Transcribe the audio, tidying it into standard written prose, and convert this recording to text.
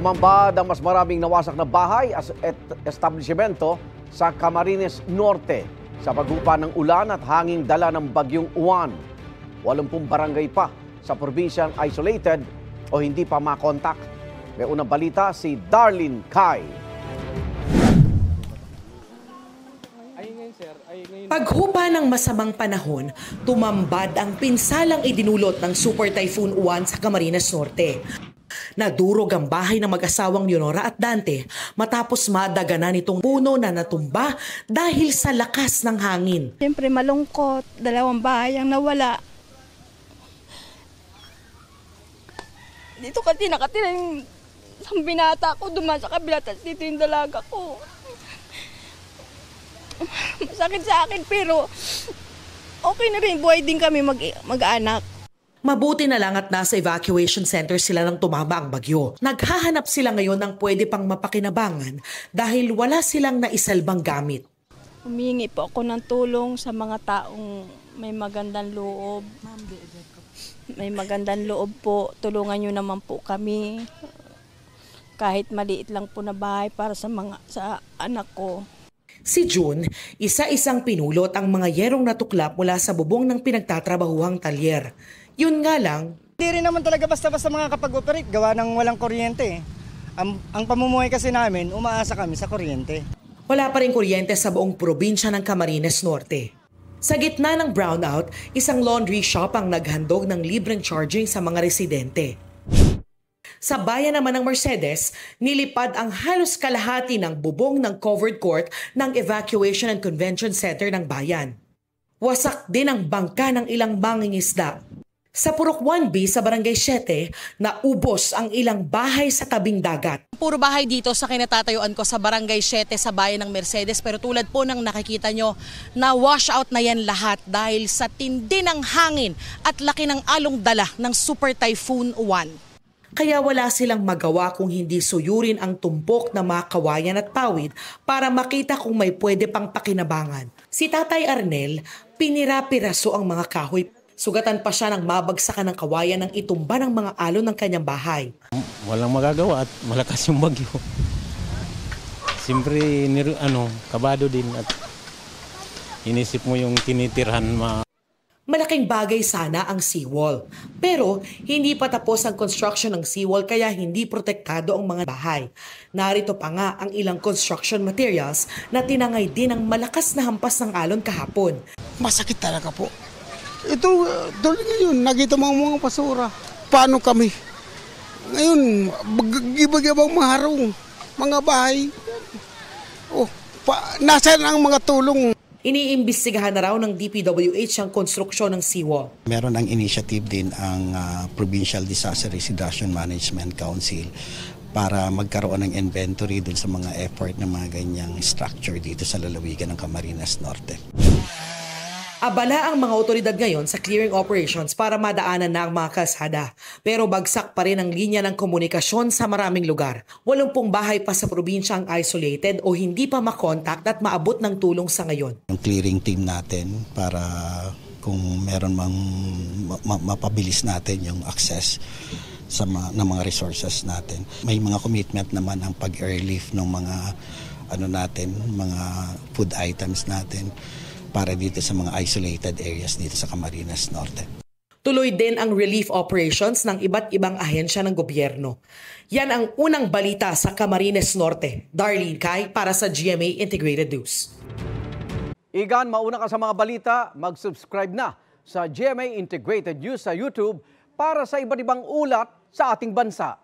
Tumambad ang mas maraming nawasak na bahay at establishmento sa Camarines Norte sa paghupa ng ulan at hanging dala ng bagyong Uwan. 80 barangay pa sa probinsyang isolated o hindi pa makontak. May unang balita si Darlene Kai. Paghupa ng masamang panahon, tumambad ang pinsalang idinulot ng Super Typhoon Uwan sa Camarines Norte. Nadurog ang bahay ng mag-asawang Leonora at Dante matapos madaganan itong puno na natumba dahil sa lakas ng hangin. Siyempre malungkot, 2 bahay ang nawala. Dito kasi nakatira yung binata ko, dumaan sa kabila, dito yung dalaga ko. Masakit sa akin pero okay na rin, buhay din kami mag-anak. Mabuti na lang at nasa evacuation center sila nang tumama ang bagyo. Naghahanap sila ngayon ng pwede pang mapakinabangan dahil wala silang naisalbang gamit. Humingi po ako ng tulong sa mga taong may magandang loob. May magandang loob po, tulungan nyo naman po kami. Kahit maliit lang po na bahay para sa anak ko. Si June, isa-isang pinulot ang mga yerong natuklap mula sa bubong ng pinagtatrabahuhang talyer. Yun nga lang, hindi rin naman talaga basta-basta mga kapag-operate, gawa ng walang kuryente. Ang pamumuhay kasi namin, umaasa kami sa kuryente. Wala pa rin kuryente sa buong probinsya ng Camarines Norte. Sa gitna ng brownout, isang laundry shop ang naghandog ng libreng charging sa mga residente. Sa bayan naman ng Mercedes, nilipad ang halos kalahati ng bubong ng covered court ng Evacuation and Convention Center ng bayan. Wasak din ang bangka ng ilang mangingisda. Sa Purok 1B sa Barangay 7, naubos ang ilang bahay sa tabing dagat. Puro bahay dito sa kinatatayuan ko sa Barangay 7 sa bayan ng Mercedes, pero tulad po ng nakikita nyo, na wash out na yan lahat dahil sa tindi ng hangin at laki ng along dala ng Super Typhoon Uwan. Kaya wala silang magawa kung hindi suyurin ang tumpok na mga kawayan at pawid para makita kung may pwede pang pakinabangan. Si Tatay Arnel, pinira-piraso ang mga kahoy. Sugatan pa siya ng mabagsakan ng kawayan ng itumba ng mga alon ng kanyang bahay. Walang magagawa at malakas yung bagyo. Siyempre, kabado din at inisip mo yung tinitirhan. Malaking bagay sana ang seawall. Pero hindi pa tapos ang construction ng seawall kaya hindi protektado ang mga bahay. Narito pa nga ang ilang construction materials na tinangay din ng malakas na hampas ng alon kahapon. Masakit talaga po. Ito, doon ngayon, nakita mo ang mga basura. Paano kami? Ngayon, gibag-ibang mga harong, mga bahay. Nasaan ang mga tulong? Iniimbestigahan na raw ng DPWH ang konstruksyon ng seawall. Meron ang initiative din ang Provincial Disaster Risk Reduction Management Council para magkaroon ng inventory dun sa mga effort ng mga ganyang structure dito sa lalawigan ng Camarines Norte. Abala ang mga otoridad ngayon sa clearing operations para madaanan na ang mga kalsada. Pero bagsak pa rin ang linya ng komunikasyon sa maraming lugar. 80 bahay pa sa probinsya ang isolated o hindi pa makontak at maabot ng tulong sa ngayon. Yung clearing team natin para kung meron mang mapabilis natin yung access ng mga resources natin. May mga commitment naman ang pag-airlift ng mga mga food items natin para dito sa mga isolated areas dito sa Camarines Norte. Tuloy din ang relief operations ng iba't ibang ahensya ng gobyerno. Yan ang unang balita sa Camarines Norte. Darlene Kai para sa GMA Integrated News. Igan, mauna ka sa mga balita, mag-subscribe na sa GMA Integrated News sa YouTube para sa iba't ibang ulat sa ating bansa.